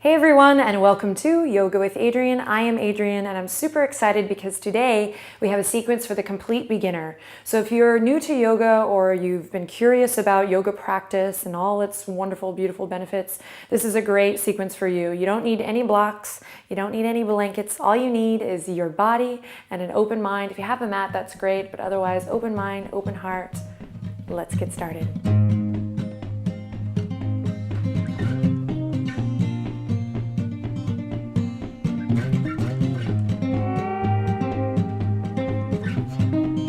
Hey everyone, and welcome to Yoga with Adriene. I am Adriene, and I'm super excited because today we have a sequence for the complete beginner. So if you're new to yoga or you've been curious about yoga practice and all its wonderful, beautiful benefits, this is a great sequence for you. You don't need any blocks, you don't need any blankets. All you need is your body and an open mind. If you have a mat, that's great, but otherwise, open mind, open heart. Let's get started.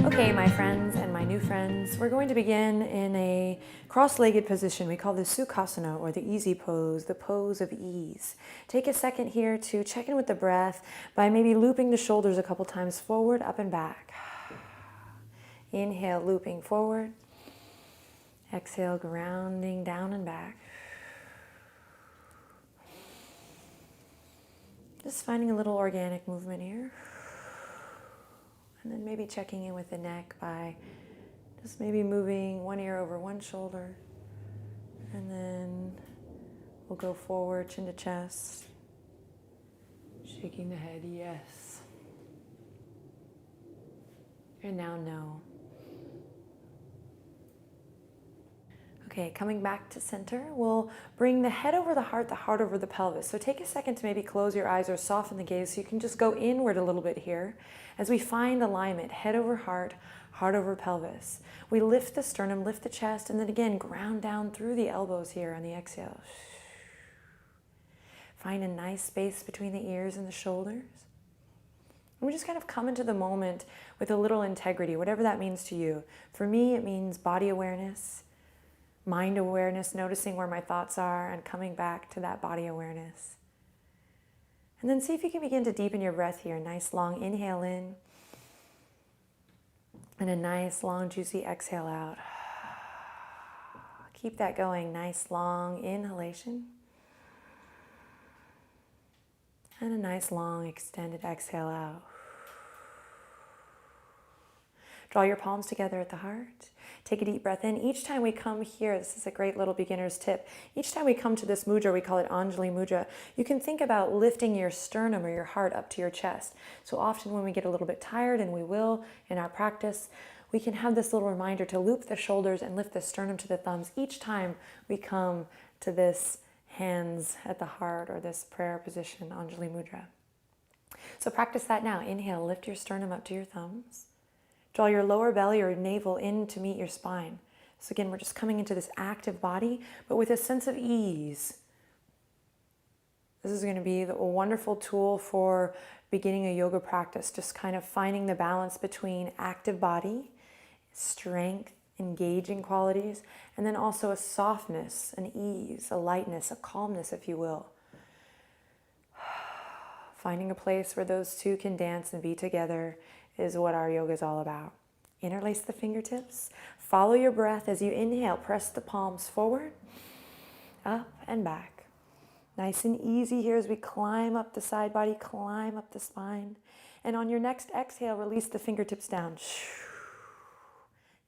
Okay, my friends and my new friends, we're going to begin in a cross-legged position. We call this Sukhasana, or the easy pose, the pose of ease. Take a second here to check in with the breath by maybe looping the shoulders a couple times forward, up and back. Inhale, looping forward. Exhale, grounding down and back. Just finding a little organic movement here. And then maybe checking in with the neck by just maybe moving one ear over one shoulder. And then we'll go forward, chin to chest. Shaking the head, yes. And now no. Okay, coming back to center, we'll bring the head over the heart over the pelvis. So take a second to maybe close your eyes or soften the gaze so you can just go inward a little bit here as we find alignment, head over heart, heart over pelvis. We lift the sternum, lift the chest, and then again, ground down through the elbows here on the exhale. Find a nice space between the ears and the shoulders. And we just kind of come into the moment with a little integrity, whatever that means to you. For me, it means body awareness, mind awareness, noticing where my thoughts are and coming back to that body awareness. And then see if you can begin to deepen your breath here. Nice long inhale in and a nice long juicy exhale out. Keep that going. Nice long inhalation and a nice long extended exhale out. Draw your palms together at the heart. Take a deep breath in. Each time we come here, this is a great little beginner's tip. Each time we come to this mudra, we call it Anjali Mudra, you can think about lifting your sternum or your heart up to your chest. So often when we get a little bit tired, and we will in our practice, we can have this little reminder to loop the shoulders and lift the sternum to the thumbs each time we come to this hands at the heart or this prayer position, Anjali Mudra. So practice that now. Inhale, lift your sternum up to your thumbs. Draw your lower belly or navel in to meet your spine. So again, we're just coming into this active body, but with a sense of ease. This is going to be a wonderful tool for beginning a yoga practice, just kind of finding the balance between active body, strength, engaging qualities, and then also a softness, an ease, a lightness, a calmness, if you will. Finding a place where those two can dance and be together is what our yoga is all about. Interlace the fingertips. Follow your breath as you inhale. Press the palms forward, up and back. Nice and easy here as we climb up the side body, climb up the spine. And on your next exhale, release the fingertips down.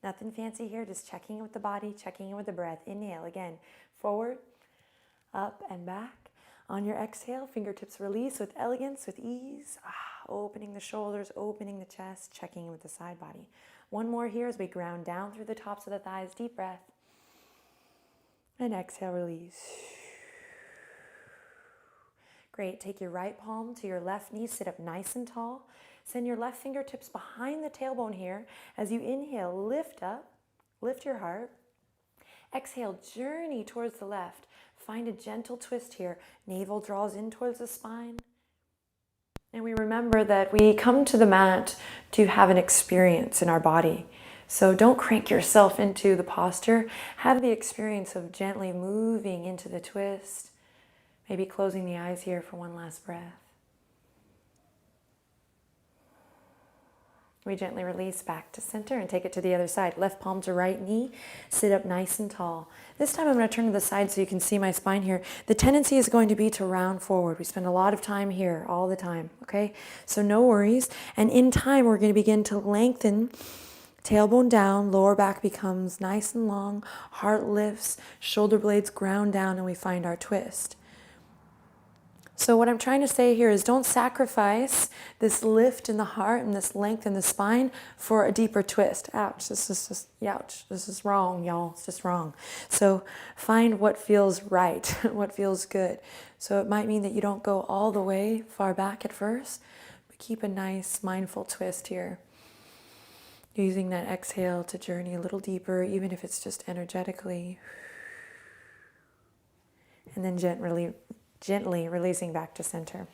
Nothing fancy here, just checking in with the body, checking in with the breath. Inhale again, forward, up and back. On your exhale, fingertips release with elegance, with ease. Opening the shoulders, opening the chest, checking in with the side body. One more here as we ground down through the tops of the thighs. Deep breath. And exhale, release. Great. Take your right palm to your left knee. Sit up nice and tall. Send your left fingertips behind the tailbone here. As you inhale, lift up. Lift your heart. Exhale, journey towards the left. Find a gentle twist here. Navel draws in towards the spine. And we remember that we come to the mat to have an experience in our body. So don't crank yourself into the posture. Have the experience of gently moving into the twist. Maybe closing the eyes here for one last breath. We gently release back to center and take it to the other side. Left palm to right knee. Sit up nice and tall. This time I'm going to turn to the side so you can see my spine here. The tendency is going to be to round forward. We spend a lot of time here all the time, okay? So no worries. And in time, we're going to begin to lengthen. Tailbone down, lower back becomes nice and long. Heart lifts, shoulder blades ground down, and we find our twist. So what I'm trying to say here is don't sacrifice this lift in the heart and this length in the spine for a deeper twist. Ouch, this is just, ouch, this is wrong, y'all, it's just wrong. So find what feels right, what feels good. So it might mean that you don't go all the way far back at first, but keep a nice mindful twist here. Using that exhale to journey a little deeper, even if it's just energetically. And then gently releasing back to center.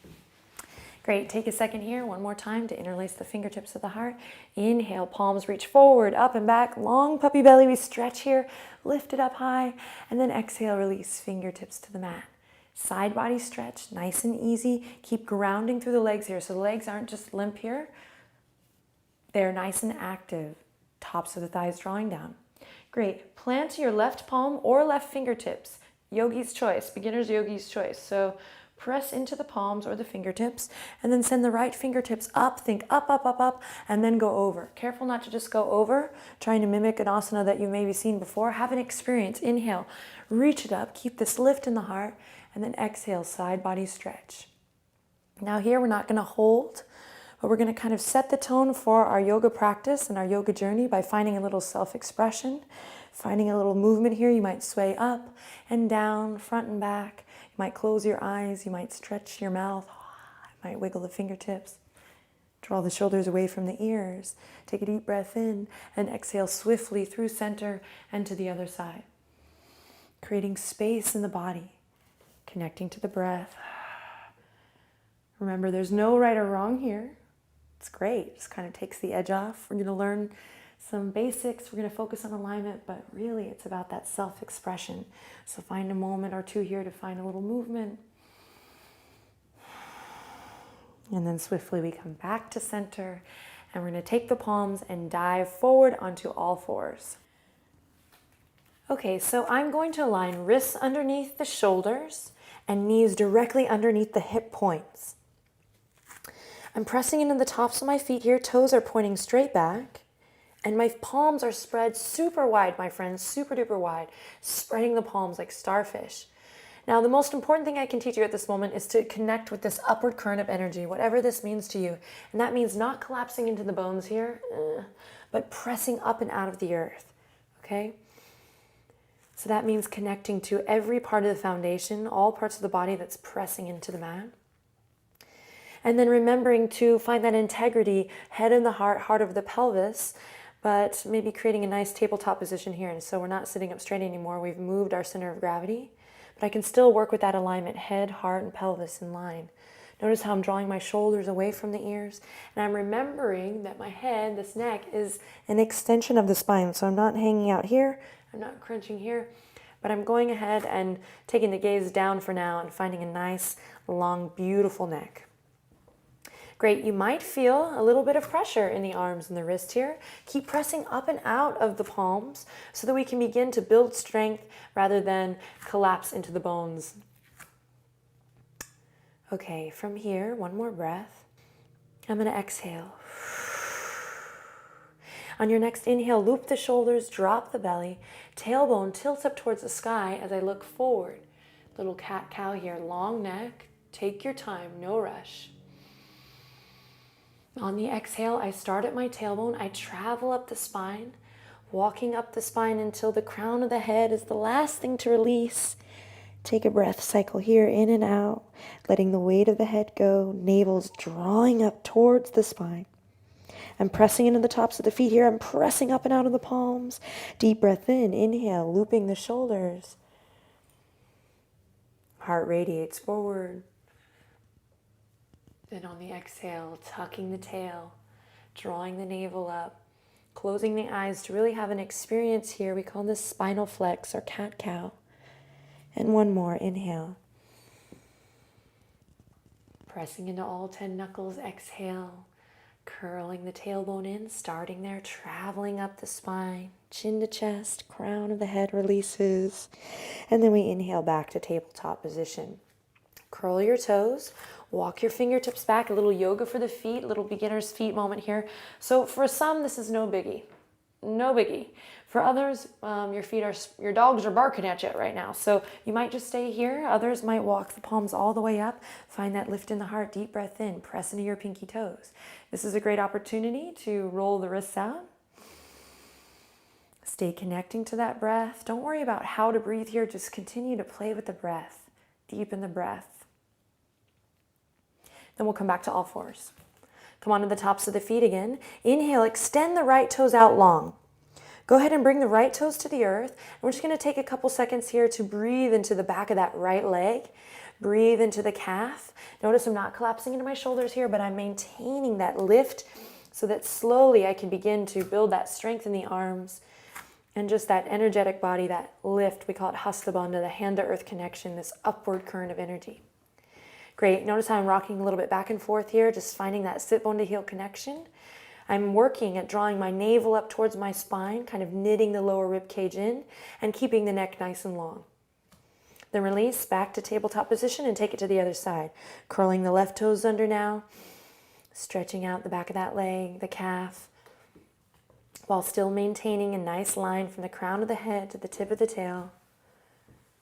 Great, take a second here, one more time to interlace the fingertips of the heart. Inhale, palms reach forward, up and back, long puppy belly, we stretch here, lift it up high, and then exhale, release fingertips to the mat. Side body stretch, nice and easy. Keep grounding through the legs here, so the legs aren't just limp here. They're nice and active. Tops of the thighs drawing down. Great. Plant your left palm or left fingertips. Yogi's choice, beginner's yogi's choice. So press into the palms or the fingertips and then send the right fingertips up. Think up, up, up, up, and then go over. Careful not to just go over, trying to mimic an asana that you maybe seen before. Have an experience. Inhale, reach it up. Keep this lift in the heart, and then exhale, side body stretch. Now here we're not going to hold, but we're going to kind of set the tone for our yoga practice and our yoga journey by finding a little self-expression, finding a little movement here. You might sway up and down, front and back. You might close your eyes. You might stretch your mouth. You might wiggle the fingertips. Draw the shoulders away from the ears. Take a deep breath in and exhale swiftly through center and to the other side. Creating space in the body, connecting to the breath. Remember, there's no right or wrong here. It's great. It just kind of takes the edge off. We're going to learn some basics. We're going to focus on alignment, but really it's about that self-expression. So find a moment or two here to find a little movement. And then swiftly we come back to center, and we're going to take the palms and dive forward onto all fours. Okay, so I'm going to align wrists underneath the shoulders and knees directly underneath the hip points. I'm pressing into the tops of my feet here. Toes are pointing straight back. And my palms are spread super wide, my friends, super duper wide. Spreading the palms like starfish. Now, the most important thing I can teach you at this moment is to connect with this upward current of energy, whatever this means to you. And that means not collapsing into the bones here, but pressing up and out of the earth, okay? So that means connecting to every part of the foundation, all parts of the body that's pressing into the mat. And then remembering to find that integrity, head in the heart, heart over the pelvis, but maybe creating a nice tabletop position here. And so we're not sitting up straight anymore. We've moved our center of gravity, but I can still work with that alignment, head, heart, and pelvis in line. Notice how I'm drawing my shoulders away from the ears. And I'm remembering that my head, this neck, is an extension of the spine. So I'm not hanging out here. I'm not crunching here. But I'm going ahead and taking the gaze down for now and finding a nice, long, beautiful neck. Great, you might feel a little bit of pressure in the arms and the wrist here. Keep pressing up and out of the palms so that we can begin to build strength rather than collapse into the bones. Okay, from here, one more breath. I'm going to exhale. On your next inhale, loop the shoulders, drop the belly, tailbone tilts up towards the sky as I look forward. Little cat-cow here, long neck. Take your time, no rush. On the exhale, I start at my tailbone. I travel up the spine, walking up the spine until the crown of the head is the last thing to release. Take a breath, cycle here, in and out, letting the weight of the head go. Navel's drawing up towards the spine. I'm pressing into the tops of the feet here. I'm pressing up and out of the palms. Deep breath in, inhale, looping the shoulders. Heart radiates forward. Then on the exhale, tucking the tail, drawing the navel up, closing the eyes to really have an experience here. We call this spinal flex or cat-cow. And one more, inhale. Pressing into all 10 knuckles, exhale. Curling the tailbone in, starting there, traveling up the spine, chin to chest, crown of the head releases. And then we inhale back to tabletop position. Curl your toes, walk your fingertips back, a little yoga for the feet, a little beginner's feet moment here. So for some, this is no biggie. No biggie. For others, your dogs are barking at you right now. So you might just stay here. Others might walk the palms all the way up. Find that lift in the heart. Deep breath in. Press into your pinky toes. This is a great opportunity to roll the wrists out. Stay connecting to that breath. Don't worry about how to breathe here. Just continue to play with the breath. Deepen the breath. Then we'll come back to all fours. Come onto the tops of the feet again. Inhale, extend the right toes out long. Go ahead and bring the right toes to the earth. And we're just going to take a couple seconds here to breathe into the back of that right leg. Breathe into the calf. Notice I'm not collapsing into my shoulders here, but I'm maintaining that lift so that slowly I can begin to build that strength in the arms and just that energetic body, that lift. We call it Hasta Bandha, the hand-to-earth connection, this upward current of energy. Great. Notice how I'm rocking a little bit back and forth here, just finding that sit bone to heel connection. I'm working at drawing my navel up towards my spine, kind of knitting the lower rib cage in and keeping the neck nice and long. Then release back to tabletop position and take it to the other side. Curling the left toes under now, stretching out the back of that leg, the calf, while still maintaining a nice line from the crown of the head to the tip of the tail.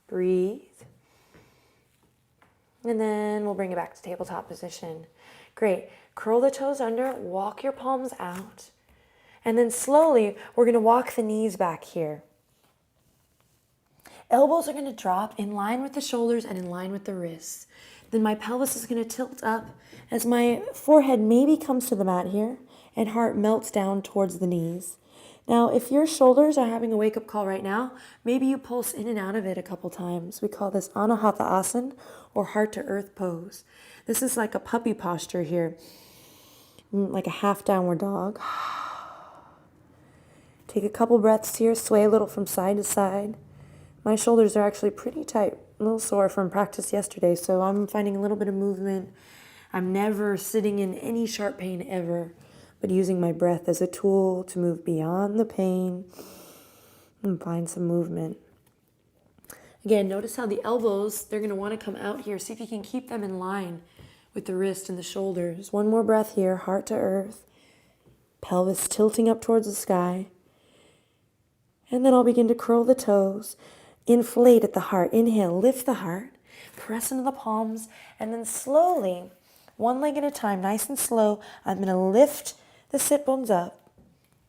Breathe. And then we'll bring it back to tabletop position. Great. Curl the toes under, walk your palms out. And then slowly, we're going to walk the knees back here. Elbows are going to drop in line with the shoulders and in line with the wrists. Then my pelvis is going to tilt up as my forehead maybe comes to the mat here and heart melts down towards the knees. Now, if your shoulders are having a wake-up call right now, maybe you pulse in and out of it a couple times. We call this Anahata Asana or heart-to-earth pose. This is like a puppy posture here, like a half downward dog. Take a couple breaths here, sway a little from side to side. My shoulders are actually pretty tight, a little sore from practice yesterday, so I'm finding a little bit of movement. I'm never sitting in any sharp pain ever, but using my breath as a tool to move beyond the pain and find some movement. Again, notice how the elbows, they're going to want to come out here. See if you can keep them in line with the wrist and the shoulders. One more breath here, heart to earth, pelvis tilting up towards the sky. And then I'll begin to curl the toes, inflate at the heart. Inhale, lift the heart, press into the palms, and then slowly, one leg at a time, nice and slow, I'm going to lift the sit bones up,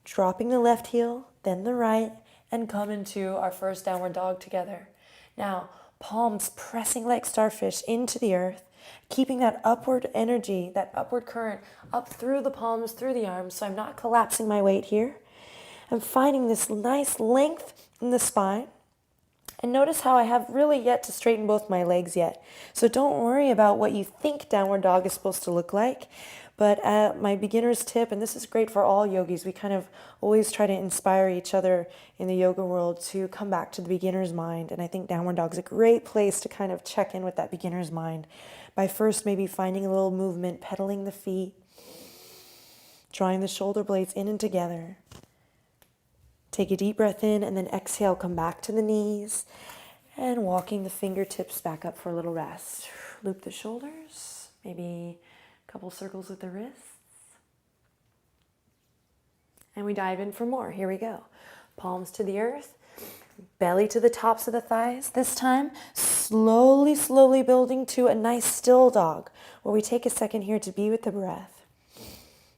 dropping the left heel, then the right, and come into our first downward dog together. Now, palms pressing like starfish into the earth, keeping that upward energy, that upward current up through the palms, through the arms, so I'm not collapsing my weight here. I'm finding this nice length in the spine. And notice how I have really yet to straighten both my legs yet. So don't worry about what you think downward dog is supposed to look like. But my beginner's tip, and this is great for all yogis, we kind of always try to inspire each other in the yoga world to come back to the beginner's mind. And I think downward dog is a great place to kind of check in with that beginner's mind by first maybe finding a little movement, pedaling the feet, drawing the shoulder blades in and together. Take a deep breath in and then exhale, come back to the knees and walking the fingertips back up for a little rest. Loop the shoulders, maybe a couple circles with the wrists. And we dive in for more. Here we go. Palms to the earth, belly to the tops of the thighs. This time, slowly, slowly building to a nice still dog where we take a second here to be with the breath.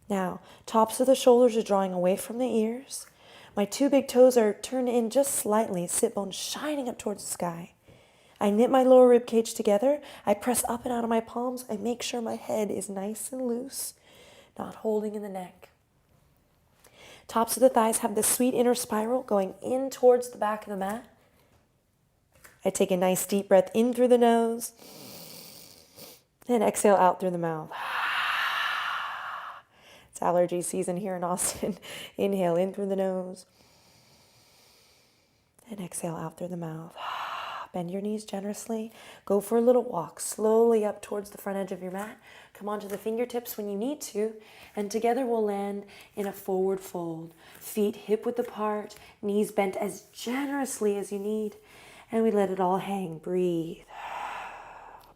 Now, tops of the shoulders are drawing away from the ears. My two big toes are turned in just slightly, sit bones shining up towards the sky. I knit my lower rib cage together. I press up and out of my palms. I make sure my head is nice and loose, not holding in the neck. Tops of the thighs have this sweet inner spiral going in towards the back of the mat. I take a nice deep breath in through the nose and exhale out through the mouth. It's allergy season here in Austin. Inhale in through the nose and exhale out through the mouth. Bend your knees generously. Go for a little walk slowly up towards the front edge of your mat. Come onto the fingertips when you need to, and together we'll land in a forward fold. Feet hip width apart, knees bent as generously as you need, and we let it all hang. Breathe.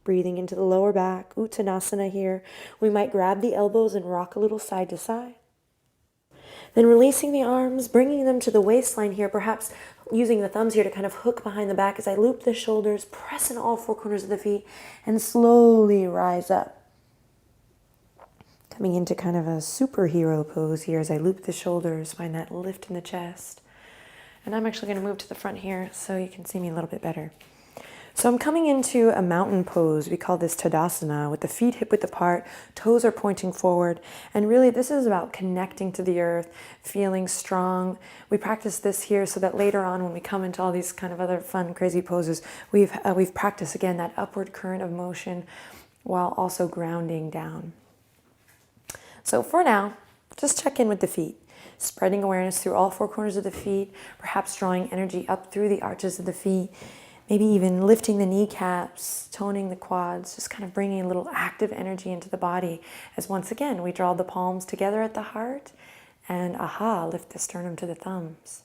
Breathing into the lower back, Uttanasana here. We might grab the elbows and rock a little side to side. Then releasing the arms, bringing them to the waistline here, perhaps using the thumbs here to kind of hook behind the back as I loop the shoulders, press in all four corners of the feet, and slowly rise up. Coming into kind of a superhero pose here as I loop the shoulders, find that lift in the chest. And I'm actually going to move to the front here so you can see me a little bit better. So I'm coming into a mountain pose. We call this Tadasana, with the feet hip width apart, toes are pointing forward. And really this is about connecting to the earth, feeling strong. We practice this here so that later on when we come into all these kind of other fun, crazy poses, we've practiced again that upward current of motion while also grounding down. So for now, just check in with the feet. Spreading awareness through all four corners of the feet, perhaps drawing energy up through the arches of the feet, maybe even lifting the kneecaps, toning the quads, just kind of bringing a little active energy into the body as once again we draw the palms together at the heart and lift the sternum to the thumbs.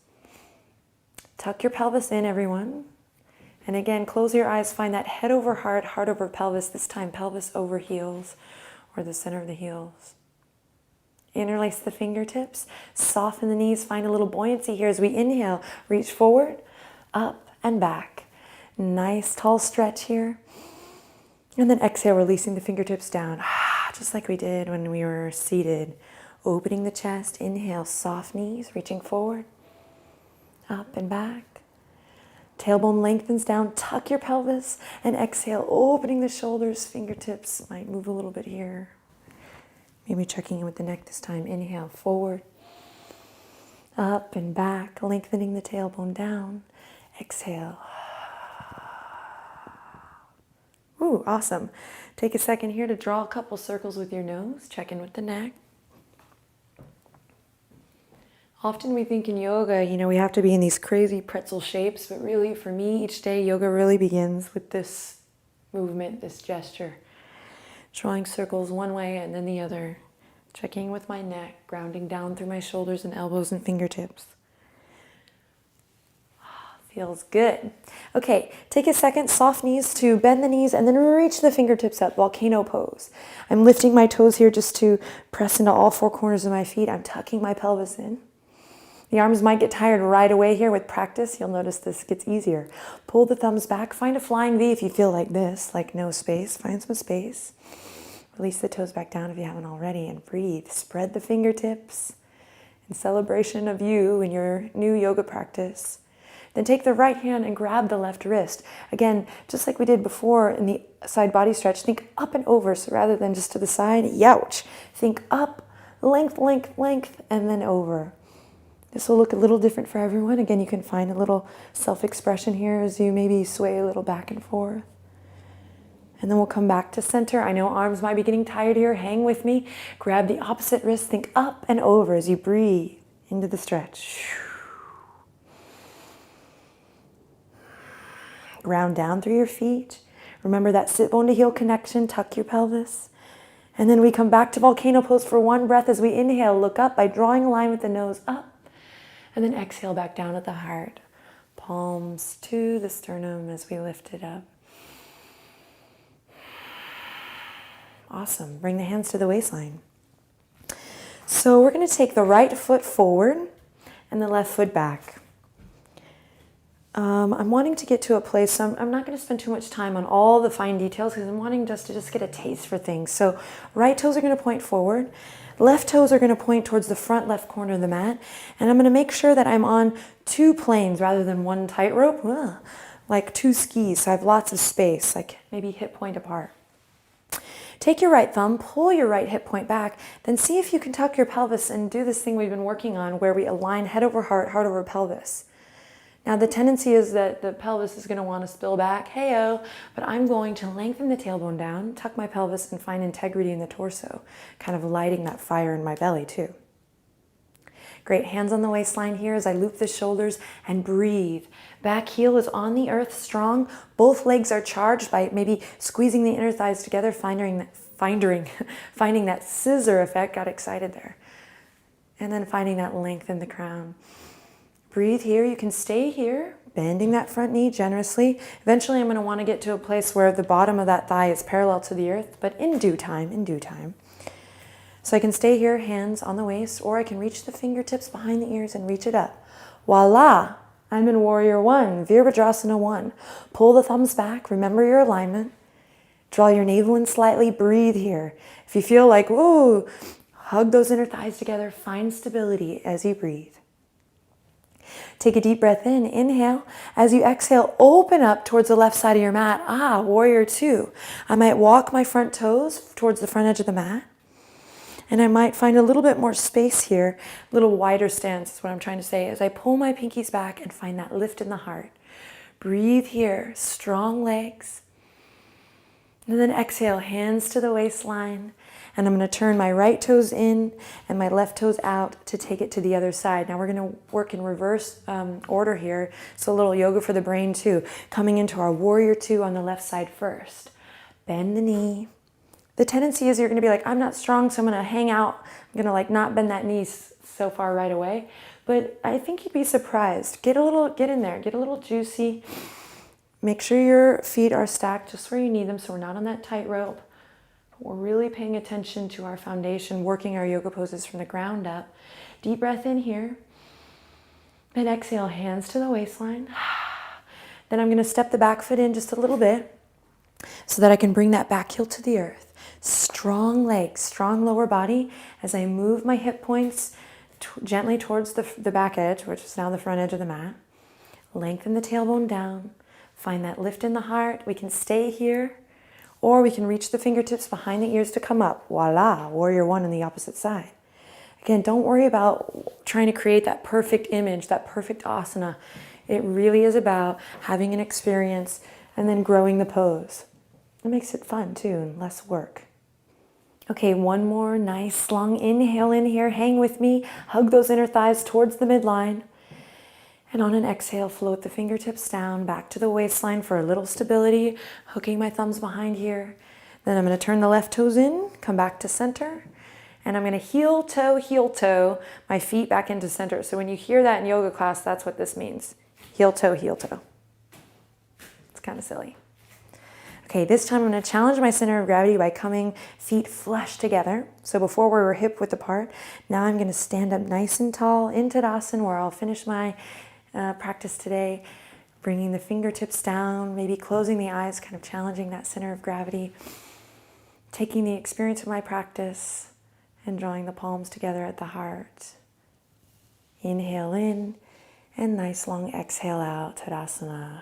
Tuck your pelvis in, everyone. And again, close your eyes, find that head over heart, heart over pelvis, this time pelvis over heels or the center of the heels. Interlace the fingertips, soften the knees, find a little buoyancy here as we inhale, reach forward, up and back. Nice tall stretch here. And then exhale, releasing the fingertips down, just like we did when we were seated. Opening the chest, inhale, soft knees, reaching forward, up and back. Tailbone lengthens down, tuck your pelvis, and exhale, opening the shoulders, fingertips might move a little bit here. Maybe checking in with the neck this time. Inhale, forward, up and back, lengthening the tailbone down. Exhale. Ooh, awesome. Take a second here to draw a couple circles with your nose. Check in with the neck. Often we think in yoga, we have to be in these crazy pretzel shapes, but really for me, each day, yoga really begins with this movement, this gesture. Drawing circles one way and then the other. Checking with my neck, grounding down through my shoulders and elbows and fingertips. Feels good. Okay, take a second, soft knees to bend the knees and then reach the fingertips up, volcano pose. I'm lifting my toes here just to press into all four corners of my feet. I'm tucking my pelvis in. The arms might get tired right away here. With practice, you'll notice this gets easier. Pull the thumbs back. Find a flying V if you feel like this, like no space. Find some space. Release the toes back down if you haven't already and breathe. Spread the fingertips in celebration of you and your new yoga practice. Then take the right hand and grab the left wrist. Again, just like we did before in the side body stretch, think up and over. So rather than just to the side, youch. Think up, length, length, length, and then over. This will look a little different for everyone. Again, you can find a little self-expression here as you maybe sway a little back and forth. And then we'll come back to center. I know arms might be getting tired here. Hang with me. Grab the opposite wrist. Think up and over as you breathe into the stretch. Ground down through your feet. Remember that sit bone to heel connection. Tuck your pelvis. And then we come back to volcano pose for one breath as we inhale. Look up by drawing a line with the nose up. And then exhale back down at the heart. Palms to the sternum as we lift it up. Awesome. Bring the hands to the waistline. So we're going to take the right foot forward and the left foot back. I'm wanting to get to a place, so I'm not going to spend too much time on all the fine details because I'm wanting just to get a taste for things. So right toes are going to point forward. Left toes are going to point towards the front left corner of the mat. And I'm going to make sure that I'm on two planes rather than one tightrope, like two skis. So I have lots of space, like maybe hip point apart. Take your right thumb, pull your right hip point back, then see if you can tuck your pelvis and do this thing we've been working on where we align head over heart, heart over pelvis. Now the tendency is that the pelvis is going to want to spill back, hey-oh, but I'm going to lengthen the tailbone down, tuck my pelvis, and find integrity in the torso, kind of lighting that fire in my belly too. Great, hands on the waistline here as I loop the shoulders and breathe. Back heel is on the earth, strong. Both legs are charged by maybe squeezing the inner thighs together, finding that scissor effect. Got excited there. And then finding that length in the crown. Breathe here. You can stay here, bending that front knee generously. Eventually, I'm going to want to get to a place where the bottom of that thigh is parallel to the earth, but in due time, So I can stay here, hands on the waist, or I can reach the fingertips behind the ears and reach it up. Voila! I'm in Warrior One, Virabhadrasana 1. Pull the thumbs back, remember your alignment. Draw your navel in slightly, breathe here. If you feel like, whoa, hug those inner thighs together, find stability as you breathe. Take a deep breath in, inhale. As you exhale, open up towards the left side of your mat. Warrior Two. I might walk my front toes towards the front edge of the mat. And I might find a little bit more space here, a little wider stance is what I'm trying to say, as I pull my pinkies back and find that lift in the heart. Breathe here, strong legs. And then exhale, hands to the waistline. And I'm going to turn my right toes in and my left toes out to take it to the other side. Now we're going to work in reverse order here. So a little yoga for the brain too. Coming into our Warrior Two on the left side first. Bend the knee. The tendency is you're going to be like, I'm not strong, so I'm going to hang out. I'm going to like not bend that knee so far right away. But I think you'd be surprised. Get in there, get a little juicy. Make sure your feet are stacked just where you need them so we're not on that tightrope. We're really paying attention to our foundation, working our yoga poses from the ground up. Deep breath in here. Then exhale, hands to the waistline. Then I'm going to step the back foot in just a little bit so that I can bring that back heel to the earth. Strong legs, strong lower body as I move my hip points gently towards the back edge, which is now the front edge of the mat. Lengthen the tailbone down. Find that lift in the heart. We can stay here, or we can reach the fingertips behind the ears to come up. Voila, Warrior One on the opposite side. Again, don't worry about trying to create that perfect image, that perfect asana. It really is about having an experience and then growing the pose. It makes it fun too and less work. Okay, one more nice long inhale in here. Hang with me. Hug those inner thighs towards the midline. And on an exhale, float the fingertips down back to the waistline for a little stability. Hooking my thumbs behind here. Then I'm going to turn the left toes in, come back to center. And I'm going to heel toe, my feet back into center. So when you hear that in yoga class, that's what this means. Heel toe, heel toe. It's kind of silly. Okay, this time I'm going to challenge my center of gravity by coming feet flush together. So before we were hip width apart, now I'm going to stand up nice and tall in Tadasana, where I'll finish my practice today, bringing the fingertips down, maybe closing the eyes, kind of challenging that center of gravity, taking the experience of my practice and drawing the palms together at the heart. Inhale in and nice long exhale out, Tadasana.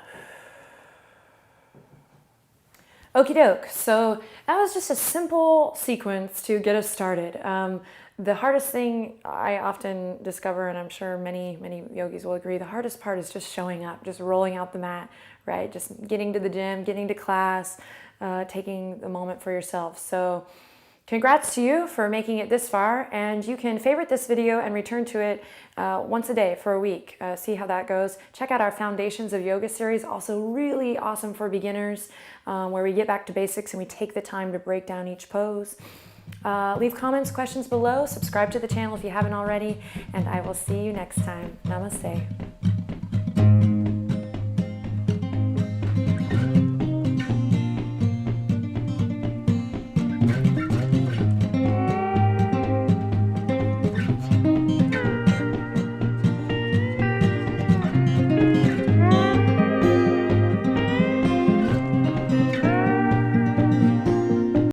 Okie doke, so that was just a simple sequence to get us started. The hardest thing I often discover, and I'm sure many yogis will agree, the hardest part is just showing up, just rolling out the mat, right? Just getting to the gym, getting to class, taking the moment for yourself. So congrats to you for making it this far, and you can favorite this video and return to it once a day for a week. See how that goes. Check out our Foundations of Yoga series, also really awesome for beginners, where we get back to basics and we take the time to break down each pose. Leave comments, questions below, subscribe to the channel if you haven't already, and I will see you next time. Namaste.